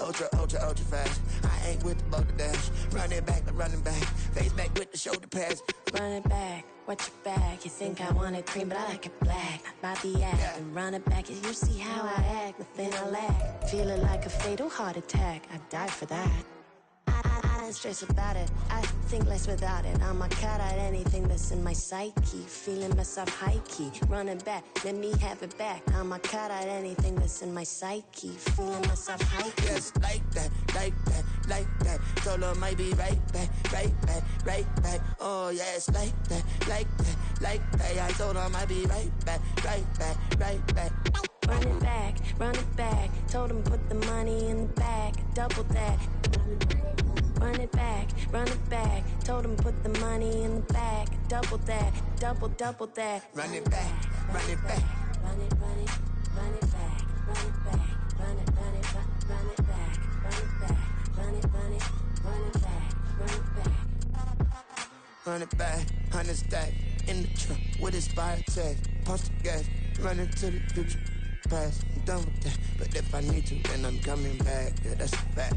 ultra fast. I ain't with the bugger dash. Run it back, running back. Face back with the shoulder pads. Run it back, watch your back. You think I want it cream, but I like it black. About the act and run it back. You see how I act, nothing I lack. Feeling like a fatal heart attack. I'd die for that. I don't stress about it. I think less without it. I'ma cut out anything that's in my psyche. Feeling myself high key. Running back, let me have it back. I'ma cut out anything that's in my psyche. Feeling myself high key. Yes, like that, like that, like that. Told her might be right back, right back, right back. Oh yes, like that, like that, like that. I told her might be right back, right back, right back. Run it back, run it back. Told him put the money in the bag. Double that. Run it back, run it back. Told him put the money in the bag. Double that, double that. Run it back, run it back. Run it, run it, run it back. Run it back, run it, run it, run it back. Run it back, run it, run it, run it back. Run it back. Run it back, 100 stack in the truck with his fire tag. Punch the gas, run into the future. Past, I'm done with that. But if I need to, then I'm coming back. Yeah, that's a fact.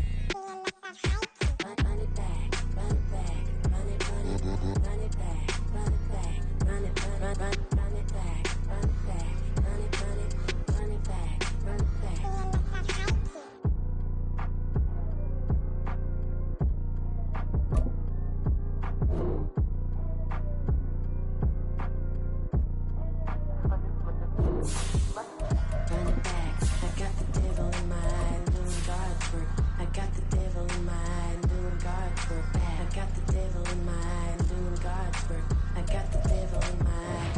Run it back, run it back, run it, run it, run it back, run it back, run it, run it back, run it back, run it, run it, run it back, run it back. Run it back, I got the devil in my eye, doing God's work. I got the devil in my eye, doing God's work. I got the devil in my eye, doing God's work. I got the devil in my eye.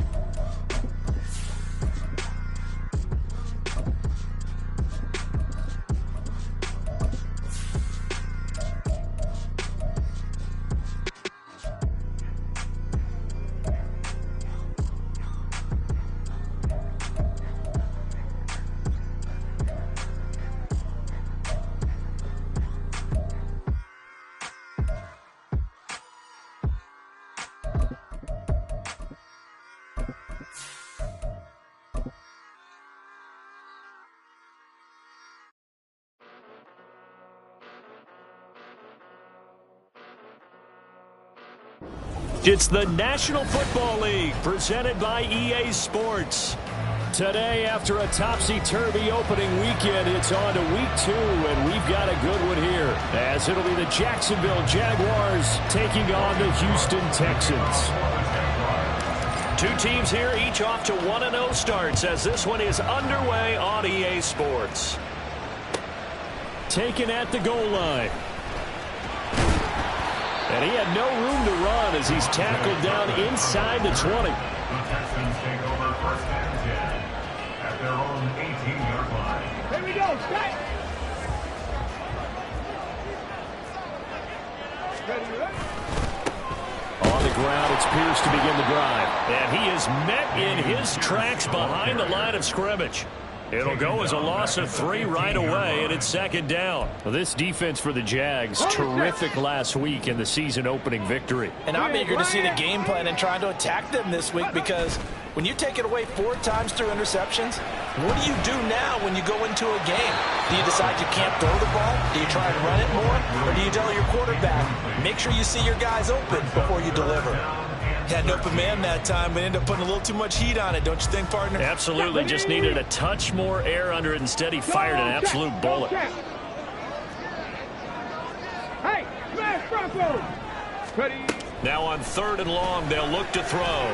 It's the National Football League presented by EA Sports. Today, after a topsy-turvy opening weekend, it's on to week 2, and we've got a good one here, as it'll be the Jacksonville Jaguars taking on the Houston Texans. Two teams here, each off to 1-0 starts, as this one is underway on EA Sports. Taken at the goal line. And he had no room to run as he's tackled down inside the 20. The Texans take over first and 10 at their own 18-yard line. Here we go, set! On the ground, it's Pierce to begin the drive. And he is met in his tracks behind the line of scrimmage. It'll go as a loss of 3 right away, and it's second down. Well, this defense for the Jags, terrific last week in the season-opening victory. And I'm eager to see the game plan and trying to attack them this week, because when you take it away 4 times through interceptions, what do you do now when you go into a game? Do you decide you can't throw the ball? Do you try and run it more? Or do you tell your quarterback, make sure you see your guys open before you deliver? Had an open man that time, but ended up putting a little too much heat on it, don't you think, partner? Absolutely. Just needed a touch more air under it. Instead, he fired an absolute bullet. Hey, smash Bronco! Ready? Now on 3rd and long, they'll look to throw.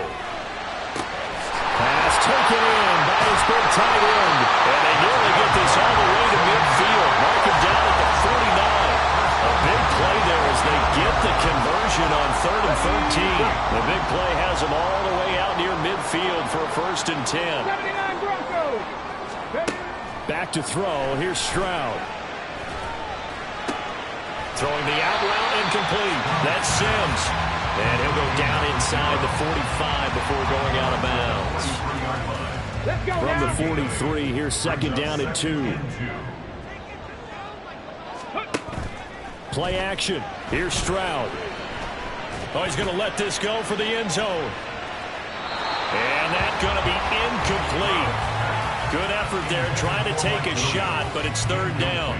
Pass taken in by his big tight end. And they nearly get this all the way to midfield. Mark him down at the 49. A big play there as they get the conversion on 3rd and 13. The big play has them all the way out near midfield for a 1st and 10. 79 Broncos! Back to throw. Here's Stroud. Throwing the out route incomplete. That's Sims. And he'll go down inside the 45 before going out of bounds. From the 43, here's 2nd down and 2. Play action. Here's Stroud. Oh, he's going to let this go for the end zone. And that's going to be incomplete. Good effort there trying to take a shot, but it's 3rd down.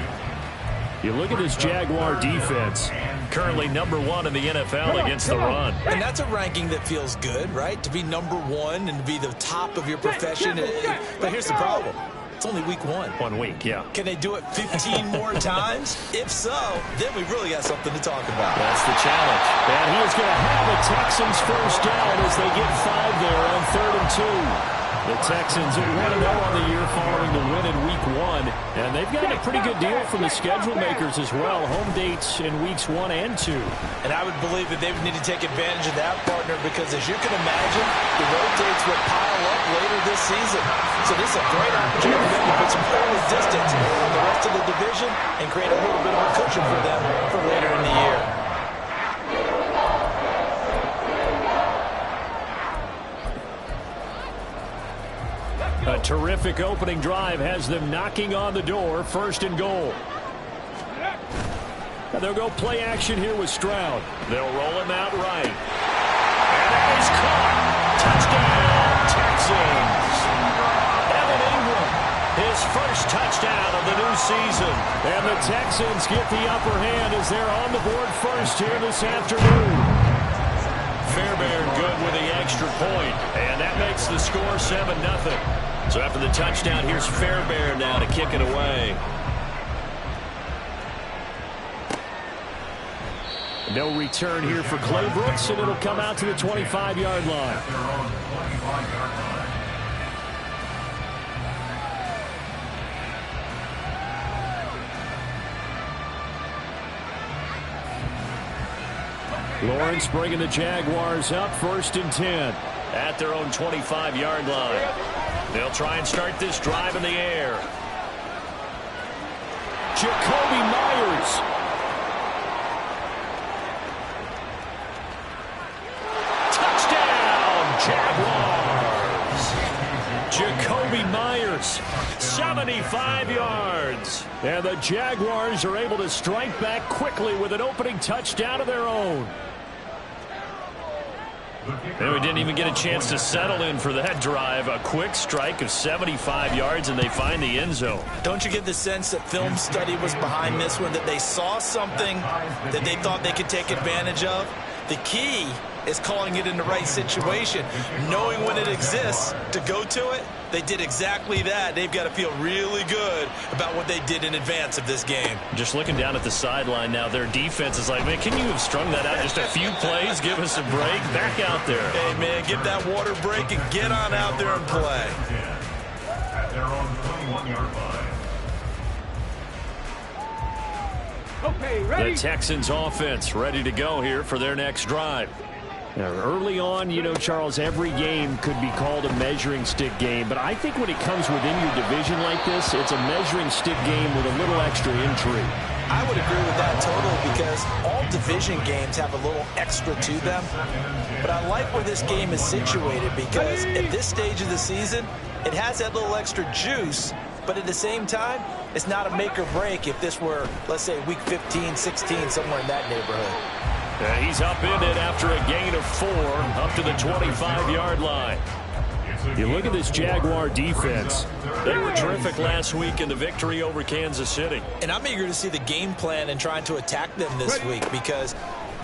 You look at this Jaguar defense, currently #1 in the NFL against the run. And that's a ranking that feels good, right? To be #1 and to be the top of your profession. But here's the problem. It's only week 1. 1 week, yeah. Can they do it 15 more times? If so, then we really got something to talk about. That's the challenge. And he is going to have the Texans first down as they get 5 there on 3rd and 2. The Texans are 1-0 on the year following the win in week 1. And they've got a pretty good deal from the schedule makers as well. Home dates in weeks 1 and 2. And I would believe that they would need to take advantage of that, partner, because as you can imagine, the road dates will pile up later this season. So this is a great opportunity for them to put some early distance on the rest of the division and create a little bit of a cushion for them for later in the year. A terrific opening drive has them knocking on the door, 1st and goal. And they'll go play action here with Stroud. They'll roll him out right. And that is caught. Touchdown, Texans. Evan Ingram, his first touchdown of the new season. And the Texans get the upper hand as they're on the board first here this afternoon. Fairbairn good with the extra point. And that makes the score 7-0. So after the touchdown, here's Fairbairn now to kick it away. No return here for Clay Brooks, and it'll come out to the 25-yard line. Lawrence bringing the Jaguars up, 1st and 10 at their own 25-yard line. They'll try and start this drive in the air. Jacoby Myers. Touchdown, Jaguars. Jacoby Myers, 75 yards. And the Jaguars are able to strike back quickly with an opening touchdown of their own. And we didn't even get a chance to settle in for that drive. A quick strike of 75 yards, and they find the end zone. Don't you get the sense that film study was behind this one, that they saw something that they thought they could take advantage of? The key is calling it in the right situation, knowing when it exists to go to it. They did exactly that. They've got to feel really good about what they did in advance of this game. Just looking down at the sideline now, their defense is like, man, can you have strung that out just a few plays? Give us a break. Back out there. Hey, man, give that water break and get on out there and play. At their own 21-yard line. Okay, ready? The Texans offense ready to go here for their next drive. Now, early on, you know, Charles, every game could be called a measuring stick game, but I think when it comes within your division like this, it's a measuring stick game with a little extra intrigue. I would agree with that totally, because all division games have a little extra to them. But I like where this game is situated, because at this stage of the season, it has that little extra juice, but at the same time, it's not a make or break if this were, let's say, week 15, 16, somewhere in that neighborhood. He's up in it after a gain of 4, up to the 25-yard line. You look at this Jaguar defense. They were terrific last week in the victory over Kansas City. And I'm eager to see the game plan and trying to attack them this week, because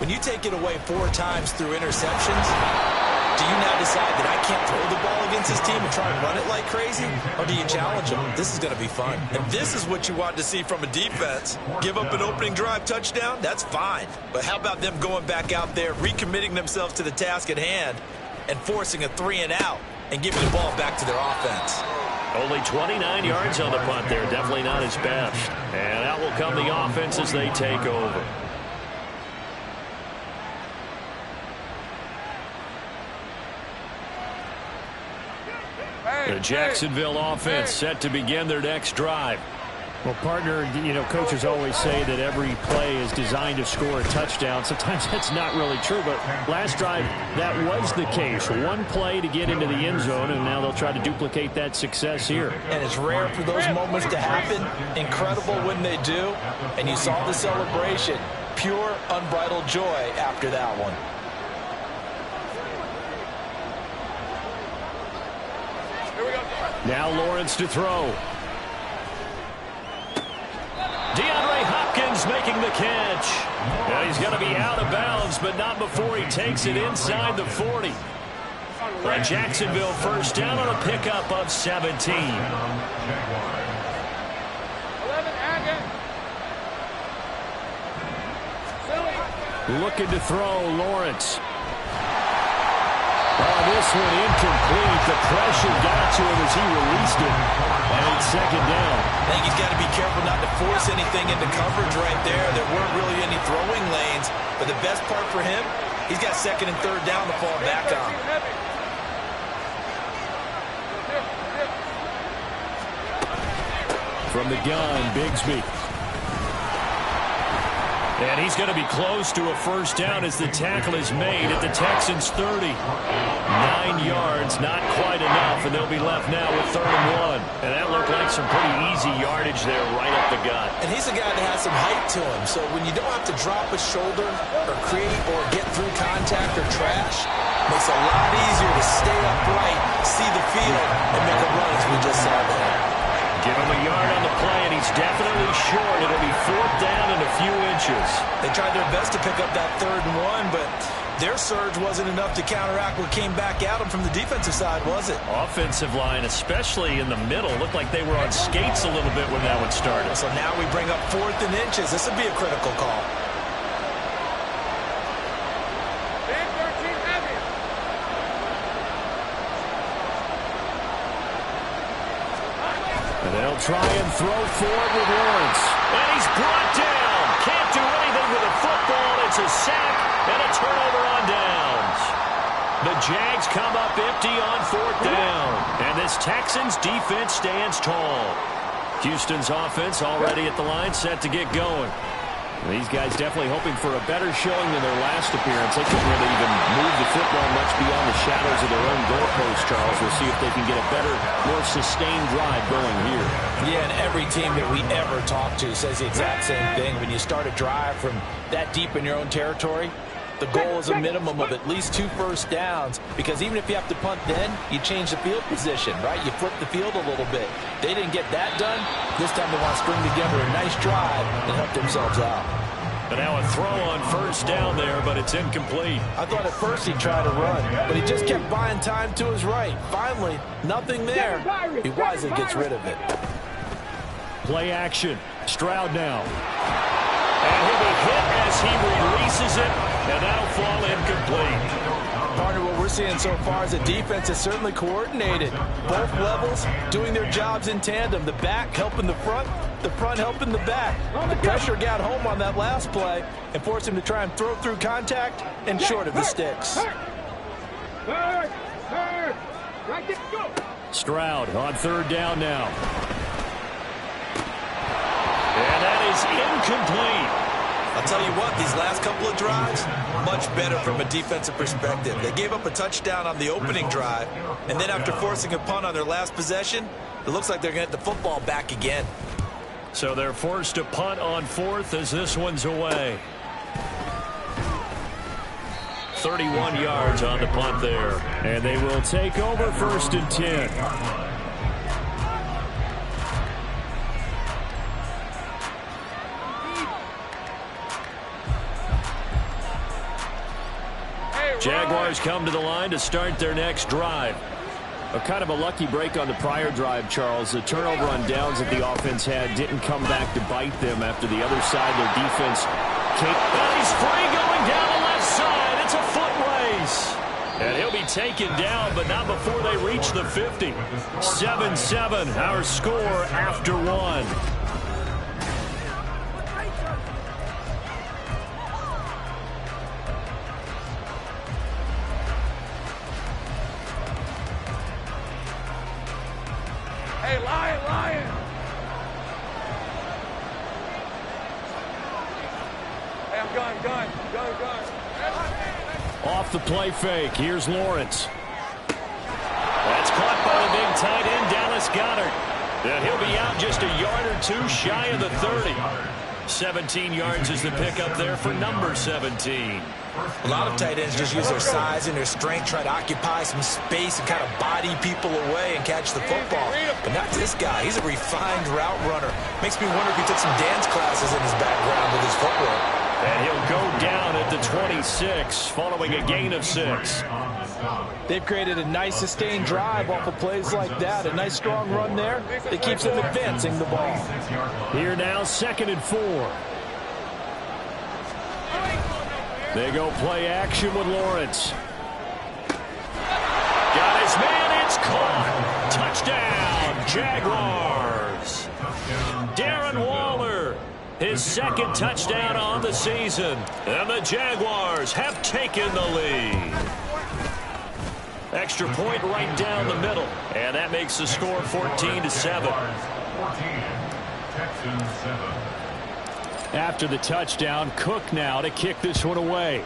when you take it away 4 times through interceptions, do you now decide that I can't throw the ball against this team and try and run it like crazy? Or do you challenge them? This is going to be fun. And this is what you want to see from a defense. Give up an opening drive touchdown? That's fine. But how about them going back out there, recommitting themselves to the task at hand, and forcing a 3-and-out and giving the ball back to their offense? Only 29 yards on the punt there. Definitely not his best. And out will come the offense as they take over. The Jacksonville offense set to begin their next drive. Well, partner, you know, coaches always say that every play is designed to score a touchdown. Sometimes that's not really true, but last drive, that was the case. One play to get into the end zone, and now they'll try to duplicate that success here. And it's rare for those moments to happen. Incredible when they do. And you saw the celebration. Pure, unbridled joy after that one. Now Lawrence to throw. DeAndre Hopkins the catch. Now he's going to be out of bounds, but not before he takes it inside the 40. Jacksonville first down on a pickup of 17. 11 Aggie. Looking to throw, Lawrence. Oh, this one incomplete. The pressure got to him as he released it. And it's second down. I think he's got to be careful not to force anything into coverage right there. There weren't really any throwing lanes. But the best part for him, he's got second and third down to fall back on. From the gun, Bigsby. And he's going to be close to a first down as the tackle is made at the Texans' 30. 9 yards, not quite enough, and they'll be left now with 3rd and 1. And that looked like some pretty easy yardage there right up the gut. And he's a guy that has some height to him, so when you don't have to drop a shoulder or create or get through contact or trash, it makes it a lot easier to stay upright, see the field, and make a run as we just saw there. Give him a yard on the play, and he's definitely short. It'll be 4th down and a few inches. They tried their best to pick up that 3rd and 1, but their surge wasn't enough to counteract what came back at them from the defensive side, was it? Offensive line, especially in the middle, looked like they were on skates a little bit when that one started. So now we bring up 4th and inches. This would be a critical call. And they'll try and throw forward with Lawrence. And he's brought down. Can't do anything with a football. It's a sack and a turnover on downs. The Jags come up empty on 4th down. And this Texans defense stands tall. Houston's offense already at the line, set to get going. These guys definitely hoping for a better showing than their last appearance. They couldn't really even move the football much beyond the shadows of their own goalpost, Charles. We'll see if they can get a better, more sustained drive going here. Yeah, and every team that we ever talk to says the exact same thing. When you start a drive from that deep in your own territory, the goal is a minimum of at least 2 first downs, because even if you have to punt then, you change the field position, right? You flip the field a little bit. They didn't get that done. This time they want to string together a nice drive and help themselves out. But now a throw on first down there, but it's incomplete. I thought at first he'd try to run, but he just kept buying time to his right. Finally, nothing there. He wisely gets rid of it. Play action. Stroud now. And he'll be hit as he releases it, and that'll fall incomplete. Partner, what we're seeing so far is the defense is certainly coordinated. Both levels doing their jobs in tandem. The back helping the front helping the back. The pressure got home on that last play and forced him to try and throw through contact and short of the sticks. Stroud on 3rd down now. And that is incomplete. I'll tell you what, these last couple of drives, much better from a defensive perspective. They gave up a touchdown on the opening drive, and then after forcing a punt on their last possession, it looks like they're going to get the football back again. So they're forced to punt on 4th as this one's away. 31 yards on the punt there. And they will take over 1st and 10. Jaguars come to the line to start their next drive. A kind of a lucky break on the prior drive, Charles. The turnover on downs that the offense had didn't come back to bite them after the other side. Their defense came. And he's free going down the left side. It's a foot race. And he'll be taken down, but not before they reach the 50. 7-7, our score after 1. Hey, Lion! Hey, I'm gun. Off the play fake, here's Lawrence. That's caught by the big tight end, Dallas Goedert. And he'll be out just a yard or two shy of the 30. 17 yards is the pickup there for number 17. A lot of tight ends just use their size and their strength, try to occupy some space and kind of body people away and catch the football. But not this guy. He's a refined route runner. Makes me wonder if he took some dance classes in his background with his footwork. And he'll go down at the 26 following a gain of 6. They've created a nice sustained drive off of plays like that. A nice strong run there that keeps them advancing the ball. Here now, 2nd and 4. They go play action with Lawrence. Got his man, it's caught. Touchdown, Jaguars. Darren Waller, his 2nd touchdown on the season. And the Jaguars have taken the lead. Extra point right down the middle. And that makes the score 14-7. 14, Texans 7. After the touchdown, Cook now to kick this one away.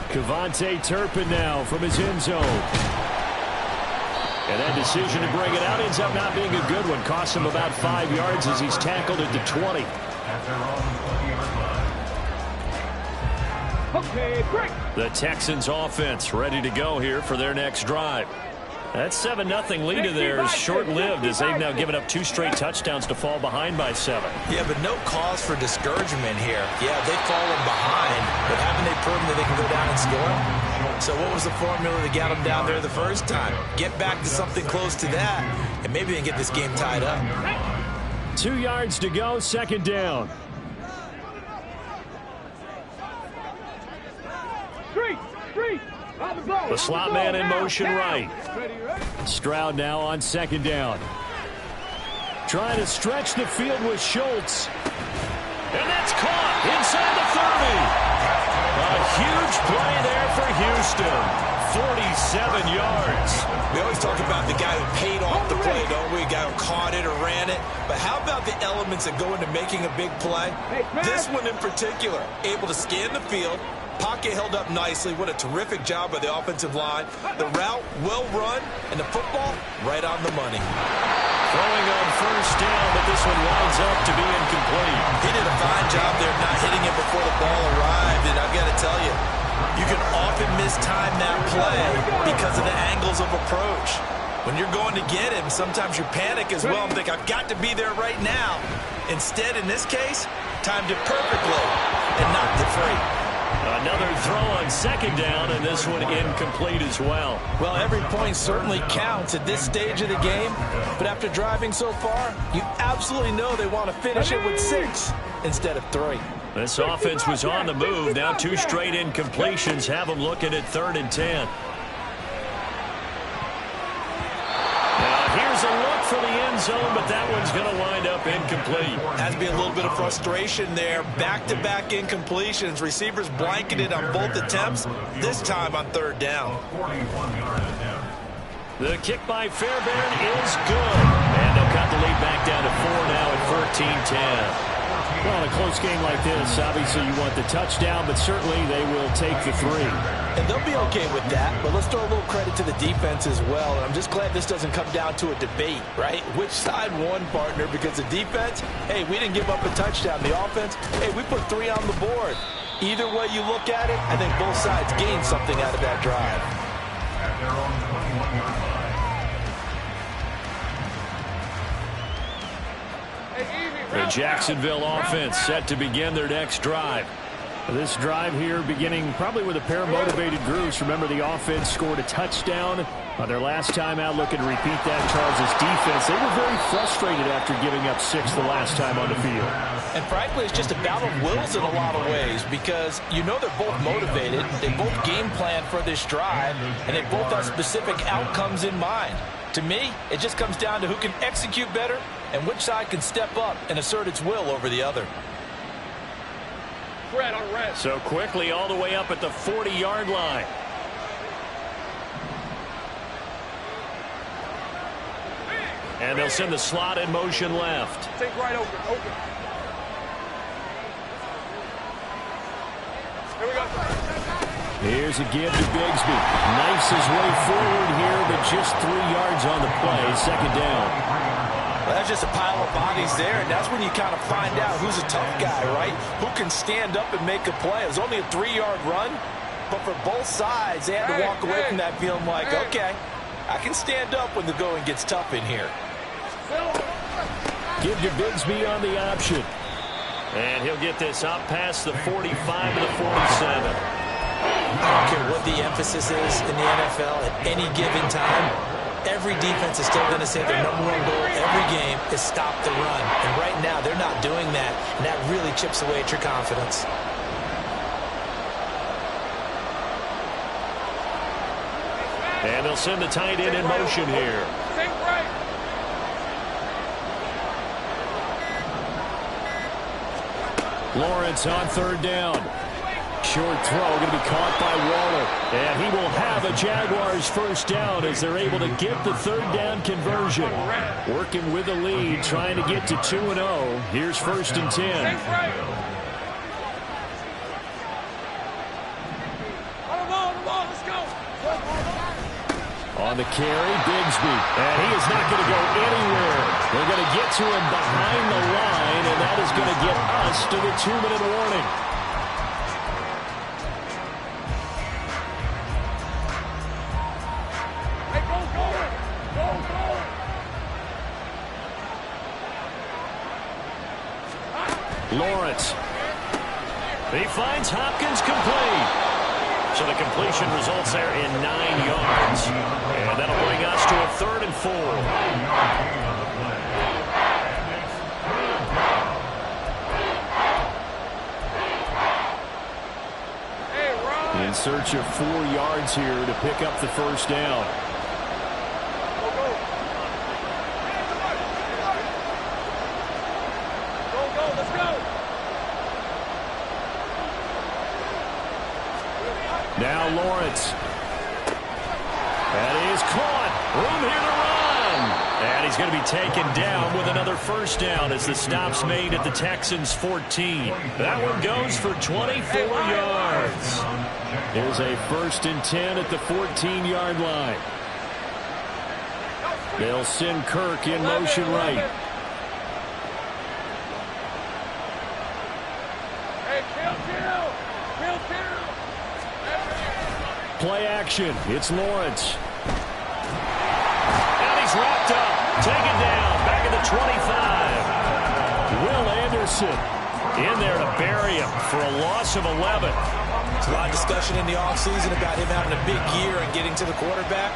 Kevontae Turpin now from his end zone. And that decision to bring it out ends up not being a good one. Costs him about 5 yards as he's tackled at the 20. At their own 20-yard line. Okay, break. The Texans offense ready to go here for their next drive. That 7-0 lead of theirs short-lived as they've now given up 2 straight touchdowns to fall behind by 7. Yeah, but no cause for discouragement here. Yeah, they've fallen behind, but haven't they proven that they can go down and score? So what was the formula that got them down there the first time? Get back to something close to that, and maybe they can get this game tied up. 2 yards to go, 2nd down. The slot man in motion right. Stroud now on 2nd down. Trying to stretch the field with Schultz. And that's caught inside the 30. A huge play there for Houston. 47 yards. We always talk about the guy who paid off the play, don't we? A guy who caught it or ran it. But how about the elements that go into making a big play? This one in particular, able to scan the field. Pocket held up nicely. What a terrific job by the offensive line. The route well run, and the football right on the money. Throwing on 1st down, but this one winds up to be incomplete. He did a fine job there not hitting it before the ball arrived, and I've got to tell you, you can often mistime that play because of the angles of approach. When you're going to get him, sometimes you panic as well and think, I've got to be there right now. Instead, in this case, timed it perfectly and knocked it free. Another throw on 2nd down, and this one incomplete as well. Well, every point certainly counts at this stage of the game, but after driving so far, you absolutely know they want to finish it with 6 instead of 3. This offense was on the move. Now 2 straight incompletions have them looking at 3rd and 10. Here's a look for the end zone, but that one's going to wind up incomplete. Has to be a little bit of frustration there. Back-to-back incompletions. Receivers blanketed on both attempts, this time on 3rd down. 41-yard attempt. The kick by Fairbairn is good. And they'll cut the lead back down to 4 now at 14-10. Well, in a close game like this, obviously you want the touchdown, but certainly they will take the 3. And they'll be okay with that, but let's throw a little credit to the defense as well. And I'm just glad this doesn't come down to a debate, right? Which side won, partner? Because the defense, hey, we didn't give up a touchdown. The offense, hey, we put 3 on the board. Either way you look at it, I think both sides gained something out of that drive. At their own 21-yard line. The Jacksonville offense set to begin their next drive. This drive here beginning probably with a pair of motivated groups. Remember, the offense scored a touchdown on their last time out. Looking to repeat that. Charles' defense, they were very frustrated after giving up 6 the last time on the field. And frankly, it's just a battle of wills in a lot of ways because you know they're both motivated. They both game plan for this drive, and they both have specific outcomes in mind. To me, it just comes down to who can execute better and which side can step up and assert its will over the other. Red on red. So quickly all the way up at the 40-yard line. And they'll send the slot in motion left. Take right open. Here we go. Here's a give to Bigsby. Knifes his way forward here, but just 3 yards on the play. 2nd down. Well, that there's just a pile of bodies there, and that's when you kind of find out who's a tough guy, right? Who can stand up and make a play. It was only a 3-yard run, but for both sides, they had to walk away from that feeling like, okay, I can stand up when the going gets tough in here. Give to Bigsby on the option. And he'll get this up past the 45 to the 47. I don't care what the emphasis is in the NFL at any given time. Every defense is still going to say their #1 goal every game is stop the run. And right now, they're not doing that, and that really chips away at your confidence. And they'll send the tight end in motion here. Lawrence on 3rd down. Short throw going to be caught by Waller. And he will have a Jaguars 1st down as they're able to get the 3rd down conversion. Working with the lead, trying to get to 2-0. Here's 1st and 10. On the carry, Bigsby. And he is not going to go anywhere. They're going to get to him behind the line, and that is going to get us to the 2-minute warning. Hey, go, go! Go, go! Lawrence. He finds Hopkins complete. So the completion results there in 9 yards. And that'll bring us to a 3rd and 4. In search of 4 yards here to pick up the 1st down. Now Lawrence. That is caught. Room here to run. And he's going to be taken down with another 1st down as the stop's made at the Texans' 14. That one goes for 24 yards. Here's a 1st and 10 at the 14-yard line. They'll send Kirk in motion right. Play action. It's Lawrence. And he's wrapped up. Taken down. Back at the 25. Will Anderson in there to bury him for a loss of 11. There's a lot of discussion in the offseason about him having a big year and getting to the quarterback.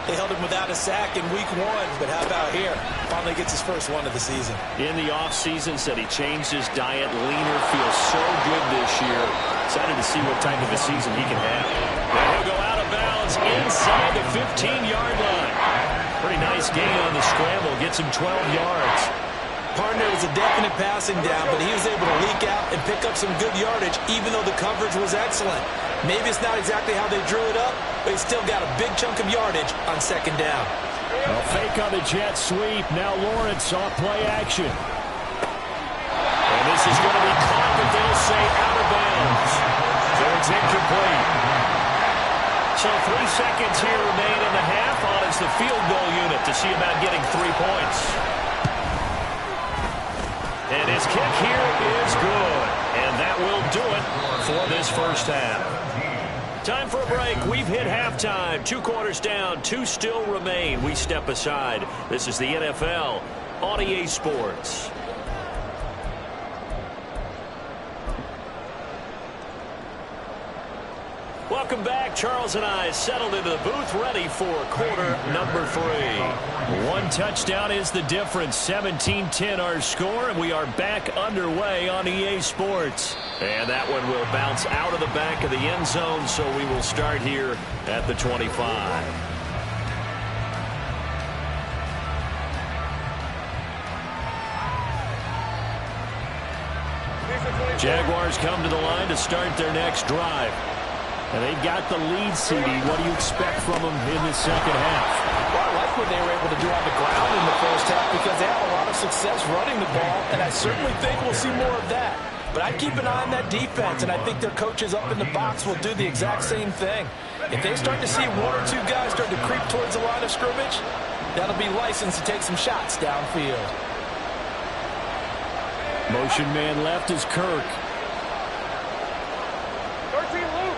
They held him without a sack in week 1, but how about here? Finally gets his first one of the season. In the offseason, said he changed his diet, leaner, feels so good this year. Excited to see what type of a season he can have. And he'll go out of bounds inside the 15-yard line. Pretty nice gain on the scramble, gets him 12 yards. Partner was a definite passing down, but he was able to leak out and pick up some good yardage, even though the coverage was excellent. Maybe it's not exactly how they drew it up, but he still got a big chunk of yardage on 2nd down. A fake on the jet sweep. Now Lawrence off play action. And this is going to be caught, but they'll say out of bounds. So it's incomplete. So 3 seconds here remain in the half on as the field goal unit to see about getting 3 points. And his kick here is good. And that will do it for this 1st half. Time for a break. We've hit halftime. 2 quarters down. 2 still remain. We step aside. This is the NFL on EA Sports. Welcome back. Charles and I settled into the booth ready for quarter number 3. 1 touchdown is the difference. 17-10 our score, and we are back underway on EA Sports. And that one will bounce out of the back of the end zone, so we will start here at the 25. Jaguars come to the line to start their next drive. And they've got the lead, CD. What do you expect from them in the 2nd half? Well, I like what they were able to do on the ground in the 1st half because they had a lot of success running the ball, and I certainly think we'll see more of that. But I'd keep an eye on that defense, and I think their coaches up in the box will do the exact same thing. If they start to see 1 or 2 guys start to creep towards the line of scrimmage, that'll be licensed to take some shots downfield. Motion man left is Kirk. 13 loop.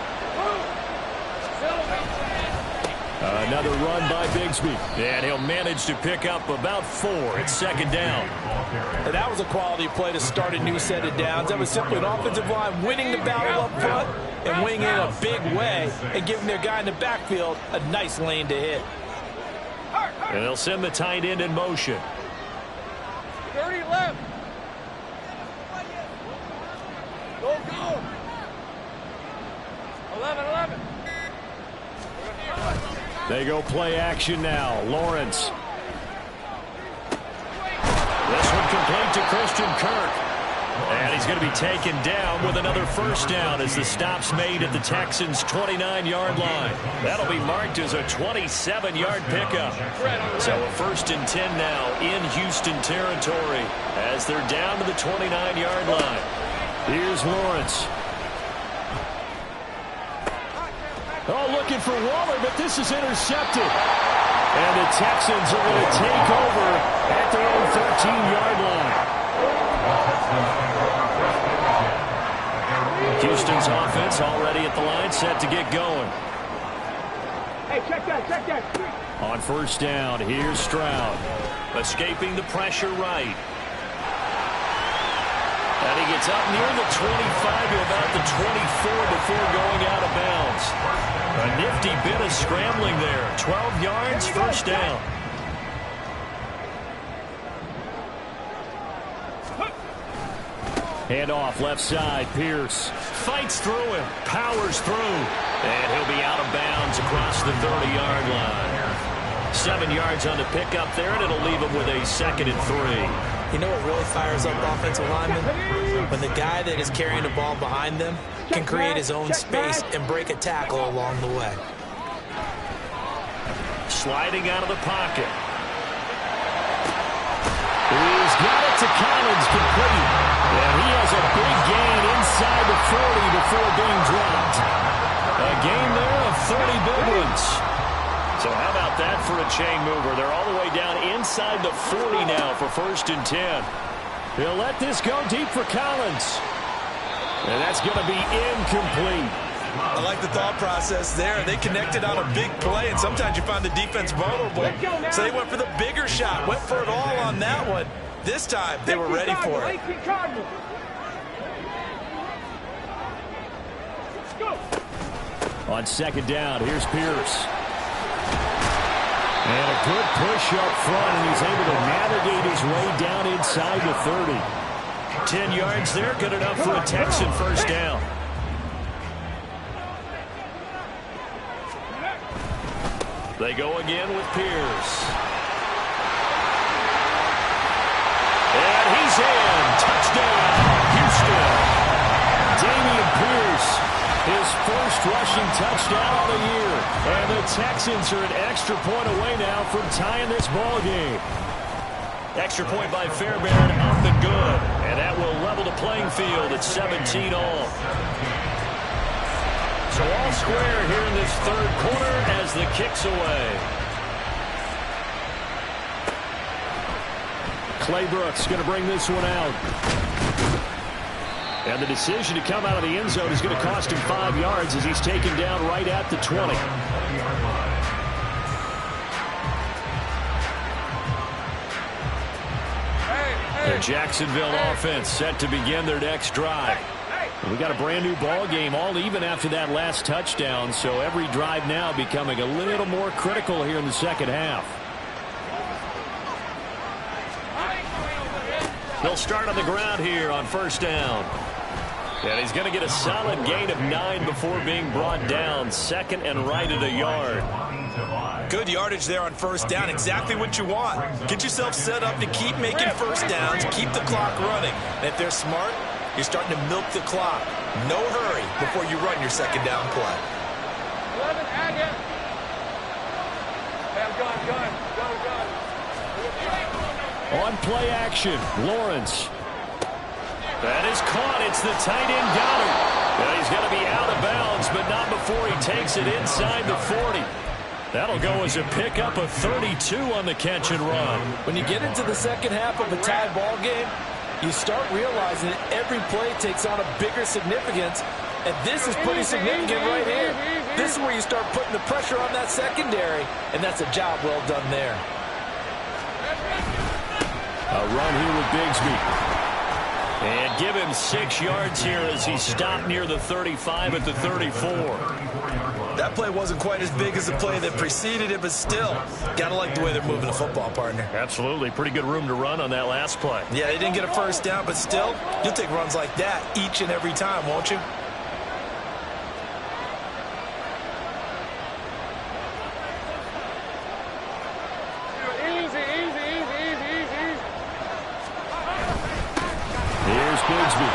Another run by Bigsby. And he'll manage to pick up about 4. It's second down. And that was a quality play to start a new set of downs. That was simply an offensive line winning the battle up front and winning in a big way and giving their guy in the backfield a nice lane to hit. And they'll send the tight end in motion. 30 left. Go. 11. They go play action now. Lawrence. This one complete to Christian Kirk. And he's going to be taken down with another first down as the stop's made at the Texans' 29-yard line. That'll be marked as a 27-yard pickup. So a 1st and 10 now in Houston territory as they're down to the 29-yard line. Here's Lawrence. Oh, looking for Waller, but this is intercepted. And the Texans are going to take over at their own 13-yard line. Houston's offense already at the line, set to get going. Hey, check that. On first down, here's Stroud. Escaping the pressure right. And he gets up near the 25 to about the 24 before going out of bounds. A nifty bit of scrambling there. 12 yards, first down. Hand off left side. Pierce fights through him, powers through, and he'll be out of bounds across the 30-yard line. 7 yards on the pickup there, and it'll leave him with a 2nd and 3. You know what really fires up offensive linemen? When the guy that is carrying the ball behind them can create his own space and break a tackle along the way. Sliding out of the pocket. He's got it to Collins, complete. And he has a big gain inside the 40 before being dropped. A gain there of 30 big ones. So how about that for a chain mover? They're all the way down inside the 40 now for 1st and 10. He'll let this go deep for Collins. And that's going to be incomplete. I like the thought process there. They connected on a big play, and sometimes you find the defense vulnerable. So they went for the bigger shot, went for it all on that one. This time, they were ready for it. On second down, here's Pierce. And a good push up front, and he's able to navigate his way down inside the 30. 10 yards there, good enough for a Texan first down. They go again with Pierce. And he's in. Touchdown, Houston. Damian Pierce, his first rushing touchdown of the year. And the Texans are an extra point away now from tying this ball game. Extra point by Fairbairn, up and good. And that will level the playing field at 17 all. So all square here in this third quarter as the kick's away. Clay Brooks going to bring this one out. And the decision to come out of the end zone is going to cost him 5 yards as he's taken down right at the 20. The Jacksonville offense set to begin their next drive. We got a brand new ball game, all even after that last touchdown, so every drive now becoming a little more critical here in the second half. They'll start on the ground here on first down. And he's going to get a solid gain of 9 before being brought down. 2nd and right at a yard. Good yardage there on first down. Exactly what you want. Get yourself set up to keep making first downs, keep the clock running. And if they're smart, you're starting to milk the clock. No hurry before you run your second down play. 11, add it. Hey, I'm going. On play action, Lawrence. That is caught. It's the tight end Goddard. Well, he's going to be out of bounds, but not before he takes it inside the 40. That'll go as a pickup of 32 on the catch and run. When you get into the second half of a tied ball game, you start realizing that every play takes on a bigger significance, and this is pretty significant right here. This is where you start putting the pressure on that secondary, and that's a job well done there. A run here with Bigsby. And give him 6 yards here as he stopped near the 35 at the 34. That play wasn't quite as big as the play that preceded it, but still, gotta like the way they're moving the football, partner. Absolutely. Pretty good room to run on that last play. Yeah, they didn't get a first down, but still, you'll take runs like that each and every time, won't you? Here's Bigsby.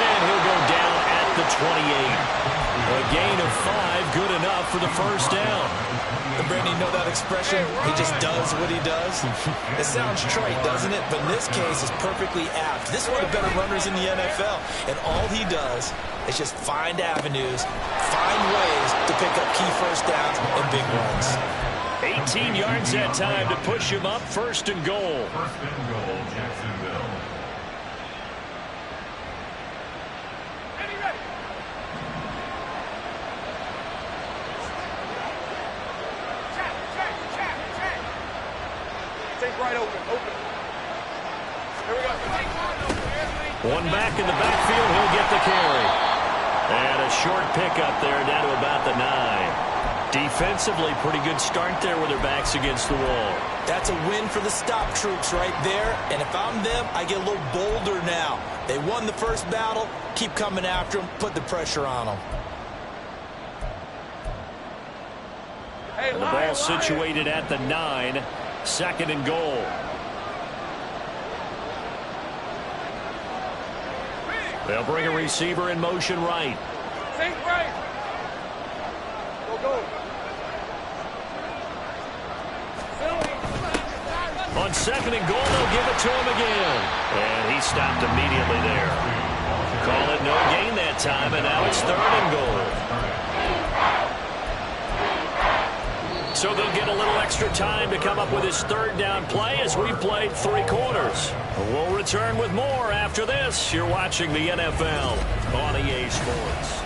And he'll go down at the 28. A gain of 5, good enough for the first down. And Brandon, you know that expression? He just does what he does. It sounds trite, doesn't it? But in this case, it's perfectly apt. This is one of the better runners in the NFL. And all he does is just find avenues, find ways to pick up key first downs and big runs. 18 yards that time to push him up, 1st and goal. 1st and goal, Jacksonville. Right open. Here we go. One back in the backfield, he'll get the carry. And a short pickup there down to about the 9. Defensively, pretty good start there with their backs against the wall. That's a win for the stop troops right there. And if I'm them, I get a little bolder now. They won the first battle. Keep coming after them. Put the pressure on them. And the ball situated at the 9. 2nd and goal. They'll bring a receiver in motion right. Think right. Go. On 2nd and goal, they'll give it to him again. And he stopped immediately there. Call it no gain that time, and now it's 3rd and goal. So they'll get a little extra time to come up with his 3rd down play as we played 3 quarters. We'll return with more after this. You're watching the NFL on EA Sports.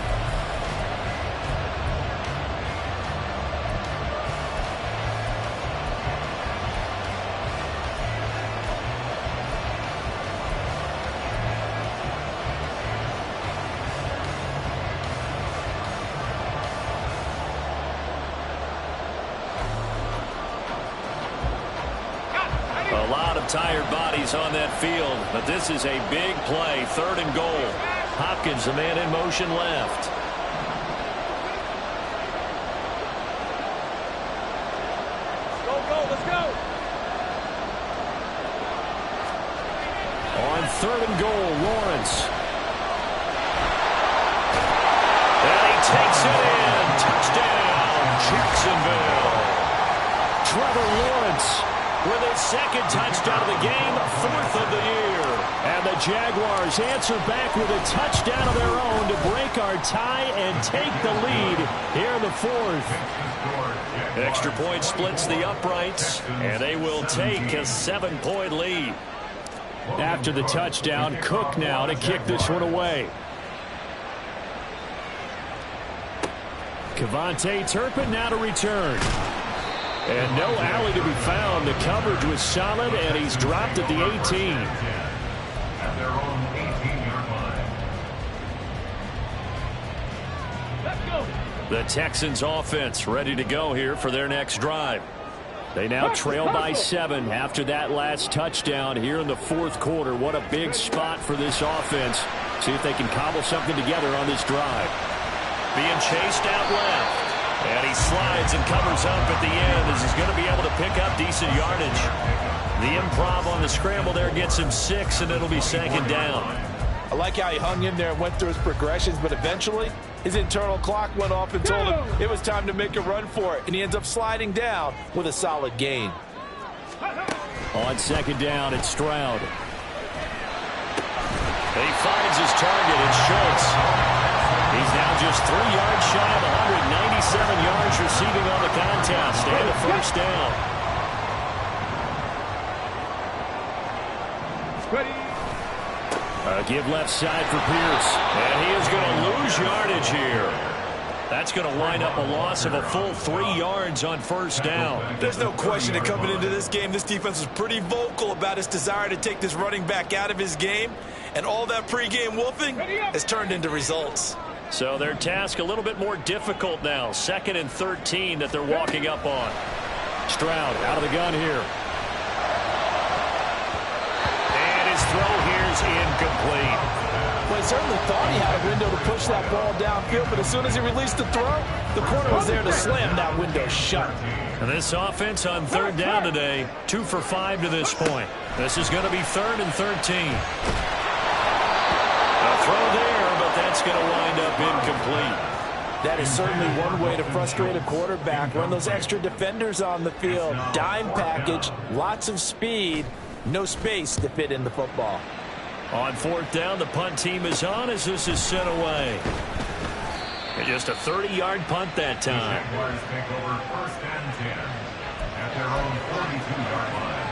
A lot of tired bodies on that field, but this is a big play. 3rd and goal. Hopkins, the man in motion left. Let's go. On 3rd and goal, Lawrence. And he takes it in. Touchdown, Jacksonville. Trevor Lawrence with his 2nd touchdown of the game, 4th of the year. And the Jaguars answer back with a touchdown of their own to break our tie and take the lead here in the 4th. Extra point splits the uprights, and they will take a 7-point lead. After the touchdown, Cook now to kick this one away. Kevontae Turpin now to return. And no alley to be found. The coverage was solid, and he's dropped at the 18. At their own 18-yard line. Let's go. The Texans offense ready to go here for their next drive. They now trail by 7 after that last touchdown here in the 4th quarter. What a big spot for this offense. See if they can cobble something together on this drive. Being chased out left. And he slides and covers up at the end as he's going to be able to pick up decent yardage. The improv on the scramble there gets him 6, and it'll be 2nd down. I like how he hung in there and went through his progressions, but eventually his internal clock went off and told him it was time to make a run for it, and he ends up sliding down with a solid gain. On 2nd down, it's Stroud. And he finds his target, it's Schultz. He's now just 3 yards shy of 197 yards receiving on the contest and a 1st down. Give left side for Pierce. And he is going to lose yardage here. That's going to wind up a loss of a full 3 yards on first down. There's no question that coming into this game, this defense was pretty vocal about its desire to take this running back out of his game. And all that pregame wolfing has turned into results. So their task a little bit more difficult now. 2nd and 13 that they're walking up on. Stroud out of the gun here. And his throw here is incomplete. Well, he certainly thought he had a window to push that ball downfield, but as soon as he released the throw, the corner was there to slam that window shut. And this offense on 3rd down today, 2 for 5 to this point. This is going to be 3rd and 13. A throw there, but that's going to wind up incomplete. That is certainly one way to frustrate a quarterback. Run those extra defenders on the field. Dime package, lots of speed, no space to fit in the football. On 4th down, the punt team is on as this is sent away. And just a 30-yard punt that time. Jaguars take over 1st and 10 at their own 42-yard line.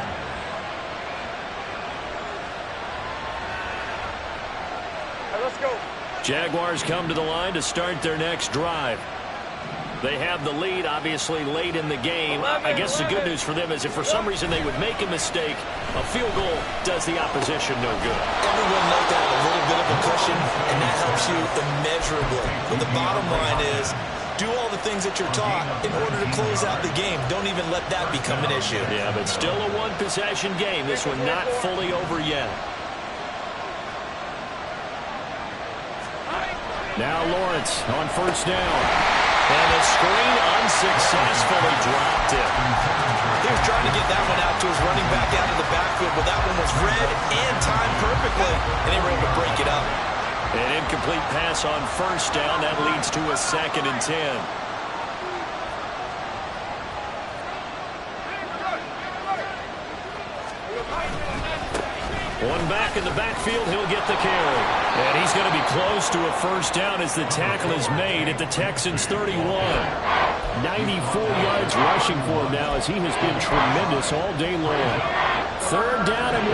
Let's go. Jaguars come to the line to start their next drive. They have the lead, obviously, late in the game. I guess the good news for them is if for some reason they would make a mistake, a field goal does the opposition no good. Everyone knows that a little bit of a cushion, and that helps you immeasurably. But the bottom line is, do all the things that you're taught in order to close out the game. Don't even let that become an issue. Yeah, but still a one-possession game. This one not fully over yet. Now Lawrence on 1st down. And the screen unsuccessfully dropped it. He was trying to get that one out to his running back out of the backfield, but that one was read and timed perfectly, and they were able to break it up. An incomplete pass on 1st down. That leads to a 2nd and 10. One back in the backfield, he'll get the carry. And he's going to be close to a 1st down as the tackle is made at the Texans' 31. 94 yards rushing for him now as he has been tremendous all day long. 3rd down and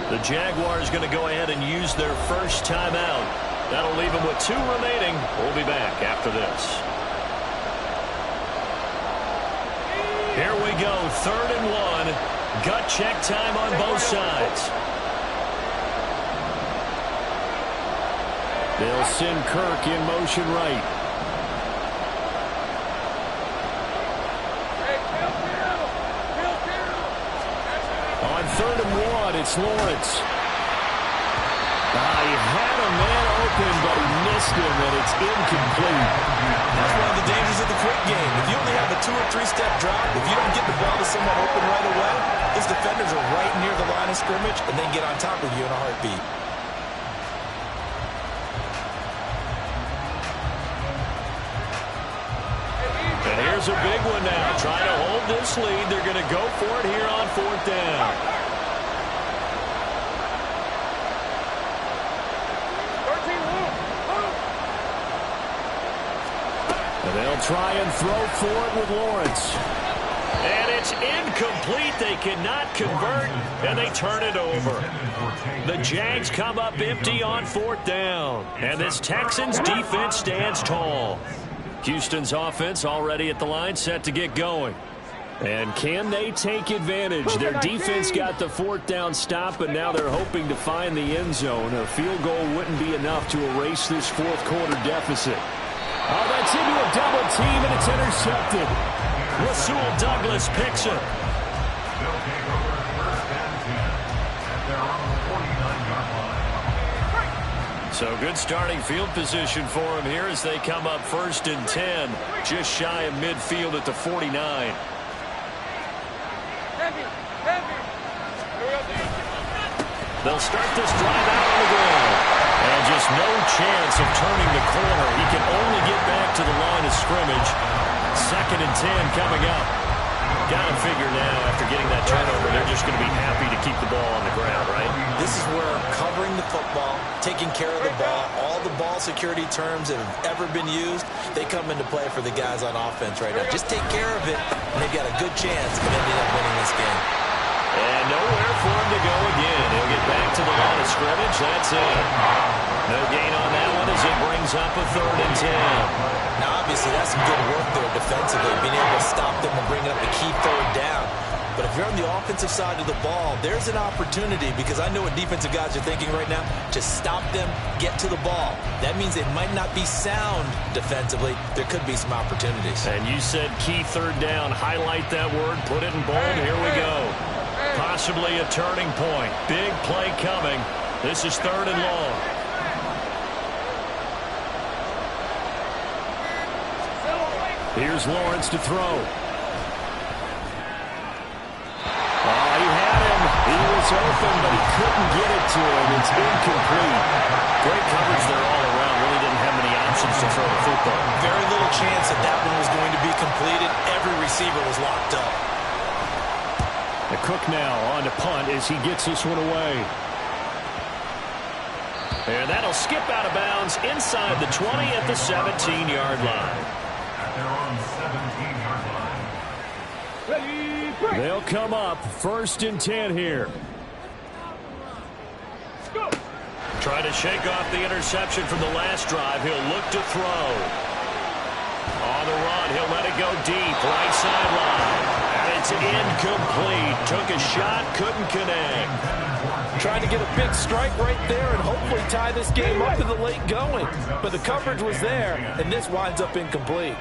1. The Jaguars going to go ahead and use their first timeout. That'll leave them with 2 remaining. We'll be back after this. Here we go, 3rd and 1. Gut check time on both sides. They'll send Kirk in motion right. On 3rd and 1, it's Lawrence. He had a man open, but he missed him, and it's incomplete. That's one of the dangers of the quick game. If you only have a 2- or 3-step drop, if you don't get the ball to someone open right away, his defenders are right near the line of scrimmage, and they get on top of you in a heartbeat. And here's a big one now. Trying to hold this lead. They're going to go for it here on 4th down. And they'll try and throw for it with Lawrence. And it's incomplete. They cannot convert, and they turn it over. The Jags come up empty on 4th down. And this Texans defense stands tall. Houston's offense already at the line, set to get going. And can they take advantage? Their defense got the 4th down stop, but now they're hoping to find the end zone. A field goal wouldn't be enough to erase this 4th quarter deficit. Oh, that's into a double team, and it's intercepted. Rasul Douglas picks it. They'll take over 1st and 10 at their own 49-yard line. So good starting field position for him here as they come up 1st and 10, just shy of midfield at the 49. They'll start this drive out on the ground. And just no chance of turning the corner. He can only get back to the line of scrimmage. 2nd and 10 coming up. Got to figure now after getting that turnover, they're just going to be happy to keep the ball on the ground, right? This is where covering the football, taking care of the ball, all the ball security terms that have ever been used, they come into play for the guys on offense right now. Just take care of it, and they've got a good chance of ending up winning this game. And nowhere for him to go again. He'll get back to the line of scrimmage. That's it. No gain on that one as it brings up a 3rd and 10. Now, obviously, that's some good work there defensively, being able to stop them and bring up a key 3rd down. But if you're on the offensive side of the ball, there's an opportunity, because I know what defensive guys are thinking right now, to stop them, get to the ball. That means it might not be sound defensively. There could be some opportunities. And you said key 3rd down. Highlight that word. Put it in bold. Here we go. Possibly a turning point. Big play coming. This is 3rd and long. Here's Lawrence to throw. He had him. He was open, but he couldn't get it to him. It's incomplete. Great coverage there all around. Really didn't have many options to throw the football. Very little chance that that one was going to be completed. Every receiver was locked up. The Cook now on to punt as he gets this one away. And that'll skip out of bounds inside the 20 at the 17-yard line. At their own 17-yard line. They'll come up 1st and 10 here. Trying to shake off the interception from the last drive. He'll look to throw. On the run, he'll let it go deep. Right sideline. And it's incomplete. Took a shot, couldn't connect. Trying to get a big strike right there and hopefully tie this game up in the late going. But the coverage was there, and this winds up incomplete.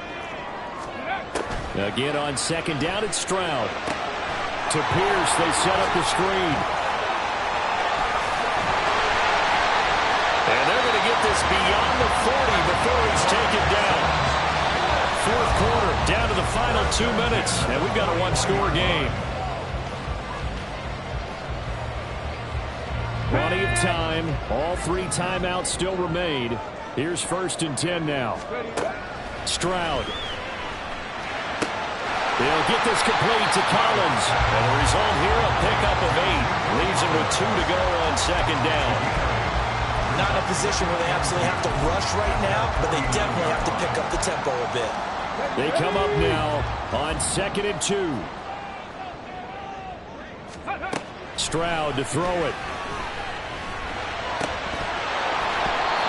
Again on 2nd down, it's Stroud. To Pierce, they set up the screen. And they're going to get this beyond the 40 before he's taken down. 4th quarter, down to the final 2 minutes, and we've got a 1-score game. Plenty of time. All 3 timeouts still remain. Here's 1st and 10 now. Stroud. They'll get this complete to Collins. And the result here, a pickup of 8. Leaves him with 2 to go on 2nd down. Not in a position where they absolutely have to rush right now, but they definitely have to pick up the tempo a bit. They come up now on 2nd and 2. Stroud to throw it.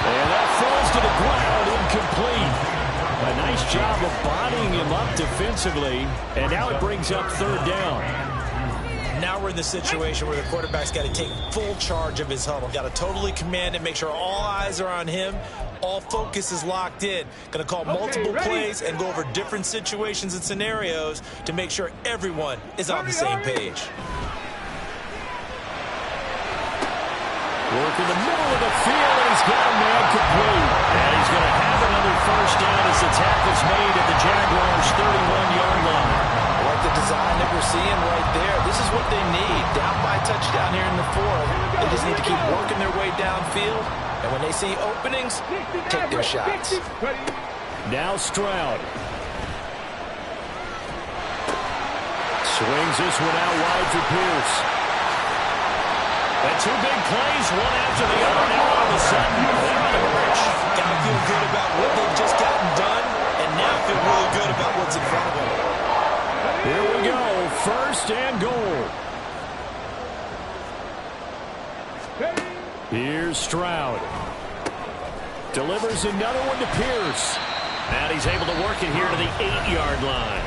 And that falls to the ground, incomplete. A nice job of bodying him up defensively, and now it brings up 3rd down. Now we're in the situation where the quarterback's got to take full charge of his huddle. Got to totally command it, make sure all eyes are on him. All focus is locked in. Going to call multiple plays and go over different situations and scenarios to make sure everyone is on the same page. Work in the middle of the field, and he's got a man complete. And he's going to have another 1st down as the tackle's made at the Jaguars' 31-yard line. I like the design that we're seeing right there. This is what they need. Down by a touchdown here in the 4th. They just need to keep working their way downfield. And when they see openings, take their shots. Now Stroud. Swings this one out wide for Pierce. And 2 big plays, one after the other. Now all of a sudden, they're on the march. Got to feel good about what they've just gotten done, and now feel really good about what's in front of them. Here we go, 1st and goal. Here's Stroud. Delivers another one to Pierce. And he's able to work it here to the 8-yard line.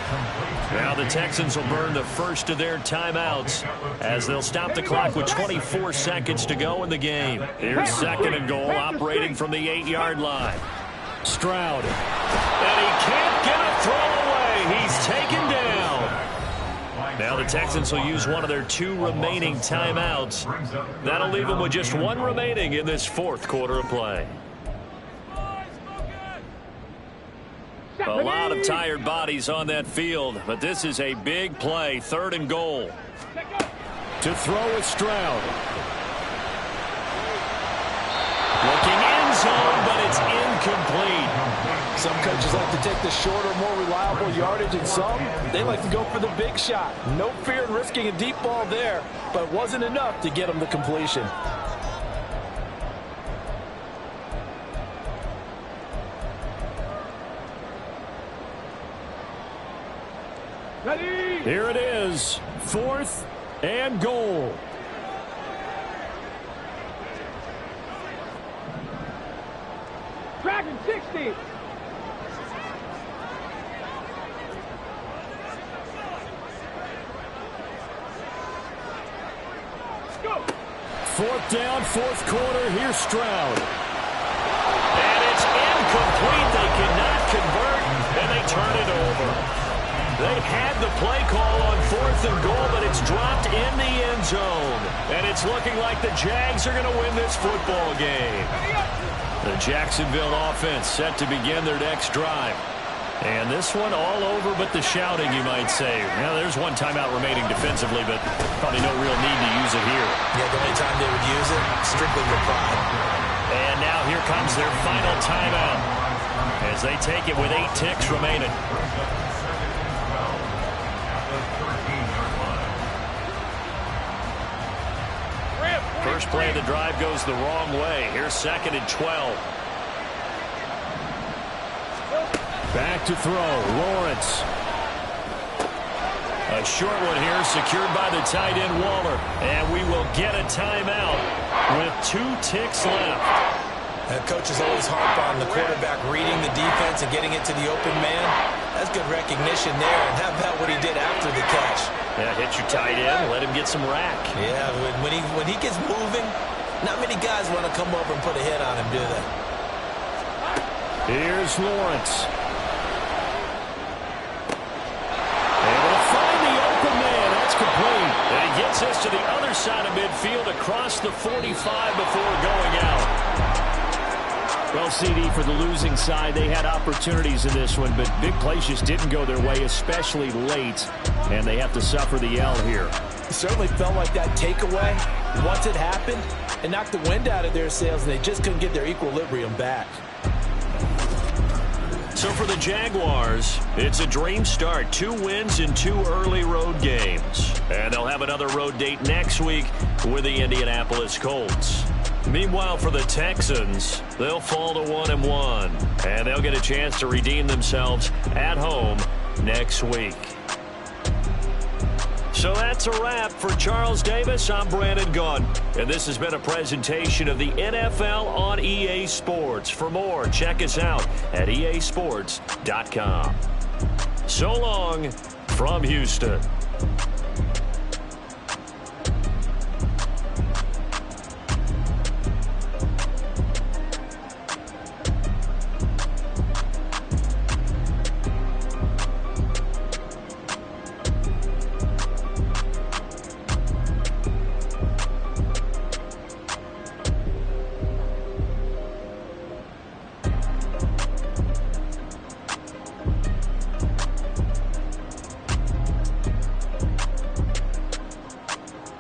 Now the Texans will burn the first of their timeouts as they'll stop the clock with 24 seconds to go in the game. Here's 2nd and goal, operating from the 8-yard line. Stroud. And he can't get a throw away. He's taken down. Now the Texans will use one of their 2 remaining timeouts. That'll leave them with just 1 remaining in this 4th quarter of play. A lot of tired bodies on that field, but this is a big play. 3rd and goal. To throw is Stroud. Looking end zone, but it's incomplete. Some coaches like to take the shorter, more reliable yardage, and some, they like to go for the big shot. No fear in risking a deep ball there, but it wasn't enough to get them the completion. Ready? Here it is, 4th and goal. Dragon 60. Go. 4th down, 4th quarter. Here's Stroud. And it's incomplete. They cannot convert, and they turn it over. They had the play call on 4th and goal, but it's dropped in the end zone. And it's looking like the Jags are going to win this football game. The Jacksonville offense set to begin their next drive. And this one all over but the shouting, you might say. Now, there's one timeout remaining defensively, but probably no real need to use it here. Yeah, the only time they would use it, strictly for pride. And now here comes their final timeout as they take it with 8 ticks remaining. First play of the drive goes the wrong way. Here's 2nd and 12. Back to throw, Lawrence. A short one here, secured by the tight end, Waller. And we will get a timeout with 2 ticks left. Coach is always harp on the quarterback reading the defense and getting it to the open man. That's good recognition there. And how about what he did after the catch? Yeah, hit your tight end, let him get some rack. Yeah, when he gets moving, not many guys want to come over and put a hit on him, do they? Here's Lawrence. Able to find the open man. That's complete. And he gets us to the other side of midfield across the 45 before going out. Well, CD, for the losing side, they had opportunities in this one, but big plays just didn't go their way, especially late, and they have to suffer the L here. It certainly felt like that takeaway, once it happened, it knocked the wind out of their sails, and they just couldn't get their equilibrium back. So for the Jaguars, it's a dream start. 2 wins in 2 early road games. And they'll have another road date next week with the Indianapolis Colts. Meanwhile, for the Texans, they'll fall to 1-1, and they'll get a chance to redeem themselves at home next week. So that's a wrap. For Charles Davis, I'm Brandon Gunn, and this has been a presentation of the NFL on EA Sports. For more, check us out at easports.com. So long from Houston.